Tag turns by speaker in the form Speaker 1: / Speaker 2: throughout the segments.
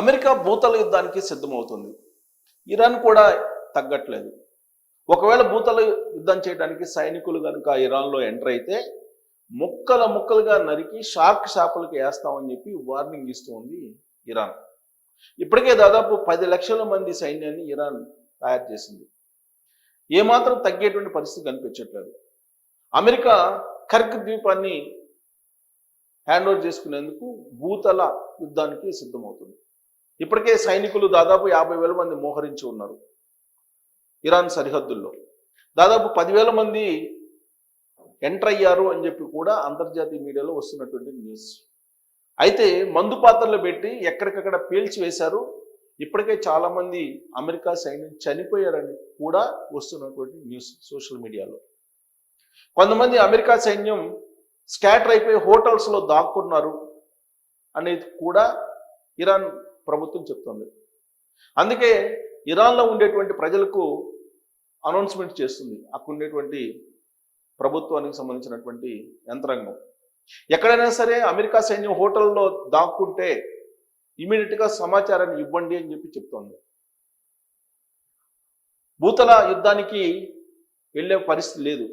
Speaker 1: America భూతల యుద్ధానికి సిద్ధమవుతుంది. Iran కూడా తగ్గట్లేదు. ఒకవేళ భూతల యుద్ధం చేయడానికి సైనికులు కనుక ఇరాన్లో ఎంటర్ అయితే ముక్కలుగా నరికి షార్క్ షాపులకు వేస్తామని చెప్పి వార్నింగ్ ఇస్తుంది ఇరాన్. ఇప్పటికే దాదాపు 10 లక్షల మంది సైన్యాన్ని ఇరాన్ తయారు చేసింది. ఏమాత్రం తగ్గేటువంటి పరిస్థితి కనిపించట్లేదు. అమెరికా కర్క్ ద్వీపాన్ని హ్యాండ్ ఓవర్ చేసుకునేందుకు భూతల యుద్ధానికి సిద్ధమవుతుంది. ఇప్పటికే సైనికులు దాదాపు 50,000 మంది మోహరించి ఉన్నారు ఇరాన్ సరిహద్దుల్లో. దాదాపు 10,000 మంది ఎంటర్ అయ్యారు అని చెప్పి కూడా అంతర్జాతీయ మీడియాలో వస్తున్నటువంటి న్యూస్. అయితే మందు పాత్రలు పెట్టి ఎక్కడికక్కడ పేల్చి వేశారు. ఇప్పటికే చాలామంది అమెరికా సైన్యం చనిపోయారని కూడా వస్తున్నటువంటి న్యూస్ సోషల్ మీడియాలో. కొంతమంది అమెరికా సైన్యం స్కాటర్ అయిపోయి హోటల్స్లో దాక్కున్నారు అనేది కూడా ఇరాన్ ప్రభుత్వం చెప్తుంది. అందుకే ఇరాన్లో ఉండేటువంటి ప్రజలకు అనౌన్స్మెంట్ చేస్తుంది అక్కడ ఉండేటువంటి ప్రభుత్వానికి సంబంధించినటువంటి యంత్రాంగం. ఎక్కడైనా సరే అమెరికా సైన్యం హోటల్లో దాక్కుంటే ఇమీడియట్గా సమాచారాన్ని ఇవ్వండి అని చెప్పి చెప్తోంది. భూతల యుద్ధానికి వెళ్ళే పరిస్థితి లేదు.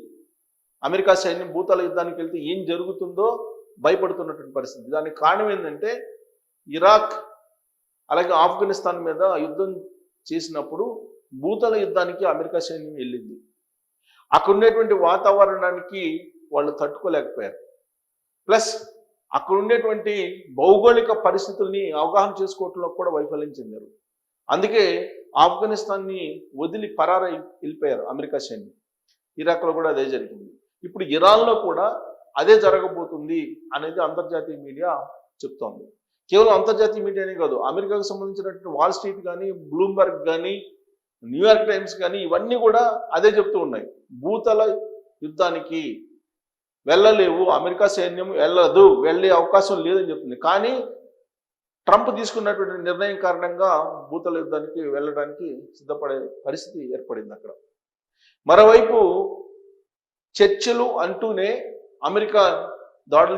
Speaker 1: అమెరికా సైన్యం భూతల యుద్ధానికి వెళ్తే ఏం జరుగుతుందో భయపడుతున్నటువంటి పరిస్థితి. దానికి కారణం ఏంటంటే ఇరాక్ అలాగే ఆఫ్ఘనిస్తాన్ మీద యుద్ధం చేసినప్పుడు భూతల యుద్ధానికి అమెరికా సైన్యం వెళ్ళింది. అక్కడ ఉండేటువంటి వాతావరణానికి వాళ్ళు తట్టుకోలేకపోయారు. ప్లస్ అక్కడ ఉండేటువంటి భౌగోళిక పరిస్థితుల్ని అవగాహన చేసుకోవడంలో కూడా వైఫల్యం చెందారు. అందుకే ఆఫ్ఘనిస్తాన్ని వదిలి పరారై వెళ్ళిపోయారు అమెరికా సైన్యం. ఇరాక్లో కూడా అదే జరిగింది. ఇప్పుడు ఇరాన్లో కూడా అదే జరగబోతుంది అనేది అంతర్జాతీయ మీడియా చెప్తోంది. కేవలం అంతర్జాతీయ మీడియానే కాదు, అమెరికాకు సంబంధించినటువంటి వాల్ స్ట్రీట్ కానీ, బ్లూంబర్గ్ కానీ, న్యూయార్క్ టైమ్స్ కానీ ఇవన్నీ కూడా అదే చెప్తూ ఉన్నాయి. భూతల యుద్ధానికి వెళ్ళలేవు, అమెరికా సైన్యం వెళ్ళదు, వెళ్ళే అవకాశం లేదని చెప్తుంది. కానీ ట్రంప్ తీసుకున్నటువంటి నిర్ణయం కారణంగా భూతల యుద్ధానికి వెళ్ళడానికి సిద్ధపడే పరిస్థితి ఏర్పడింది అక్కడ. మరోవైపు చర్చలు అంటూనే అమెరికా దాడులు